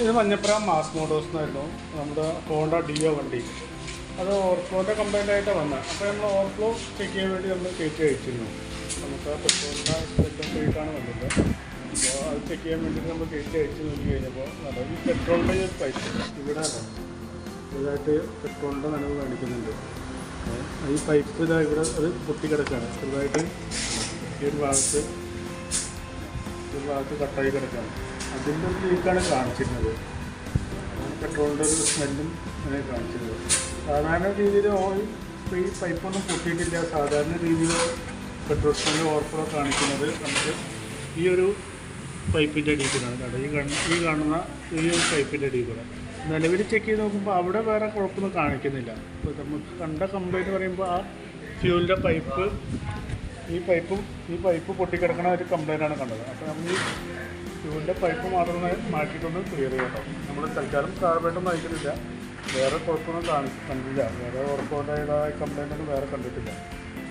ഇത് Manjappura mass Motors എന്നായിരുന്നു നമ്മുടെ ഹോണ്ട ഡിയോ വണ്ടി. അത് ഓവർഫ്ലോൻ്റെ കംപ്ലൈൻ്റ് ആയിട്ടാണ് വന്നത്. അപ്പോൾ നമ്മൾ ഓവർഫ്ലോ ചെക്ക് ചെയ്യാൻ വേണ്ടി നമ്മൾ കയറ്റി അയച്ചിരുന്നു. നമുക്ക് പെട്രോളിൻ്റെ സ്പെല്ലിട്ടാണ് വന്നത്. അപ്പോൾ അത് ചെക്ക് ചെയ്യാൻ വേണ്ടിയിട്ട് നമ്മൾ കയറ്റി അയച്ച് നോക്കി കഴിഞ്ഞപ്പോൾ ഈ പെട്രോളിൻ്റെ ഒരു പൈപ്പ് ഇവിടെ ഇതായിട്ട് പെട്രോളിൻ്റെ നനവ് കാണിക്കുന്നുണ്ട്. ഈ പൈപ്പ് ഇതാ ഇവിടെ അത് പൊട്ടിക്കിടക്കുകയാണ്. ചെറുതായിട്ട് ഈ ഒരു ഭാഗത്ത് കട്ടായി കിടക്കുകയാണ്. അതിൻ്റെ ഒരു ലീക്കാണ് കാണിച്ചിരുന്നത്. പെട്രോളിൻ്റെ ഒരു സ്മെല്ലും അങ്ങനെ കാണിച്ചിരുന്നത്. സാധാരണ രീതിയിൽ ഈ പൈപ്പൊന്നും പൊട്ടിയിട്ടില്ല. സാധാരണ രീതിയിൽ പെട്രോൾ സ്മെല്ല് ഓവർഫ്ലോ കാണിക്കുന്നത് നമുക്ക് ഈ ഒരു പൈപ്പിൻ്റെ അടിയിൽ കൂടെയാണ്. ഈ കാണുന്ന ഈ ഒരു പൈപ്പിൻ്റെ അടിയിൽ കൂടെ നിലവിൽ ചെക്ക് ചെയ്ത് നോക്കുമ്പോൾ അവിടെ വേറെ കുഴപ്പമൊന്നും കാണിക്കുന്നില്ല. ഇപ്പോൾ നമുക്ക് കണ്ട കംപ്ലൈൻറ്റ് പറയുമ്പോൾ ആ ഫ്യൂലിൻ്റെ പൈപ്പ് ഈ പൈപ്പ് പൊട്ടിക്കിടക്കണ ഒരു കംപ്ലൈൻ്റാണ് കണ്ടത്. അപ്പോൾ നമ്മൾ ഈ ഫ്യൂലിൻ്റെ പൈപ്പ് മാത്രം മാറ്റിയിട്ടൊന്ന് ക്ലിയർ ചെയ്യട്ടോ. നമ്മൾ തൽക്കാലം കാർബേറ്റൊന്നും അയക്കുന്നില്ല. വേറെ കുഴപ്പമൊന്നും കണ്ടില്ല. വേറെ ഉറപ്പുണ്ടായതായ കംപ്ലൈൻറ്റൊന്നും വേറെ കണ്ടിട്ടില്ല.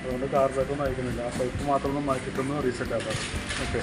അതുകൊണ്ട് കാർബേറ്റൊന്നും അയക്കുന്നില്ല. ആ പൈപ്പ് മാത്രം ഒന്ന് മാറ്റിയിട്ടൊന്ന് റീസെറ്റ് ആക്കാം. ഓക്കെ.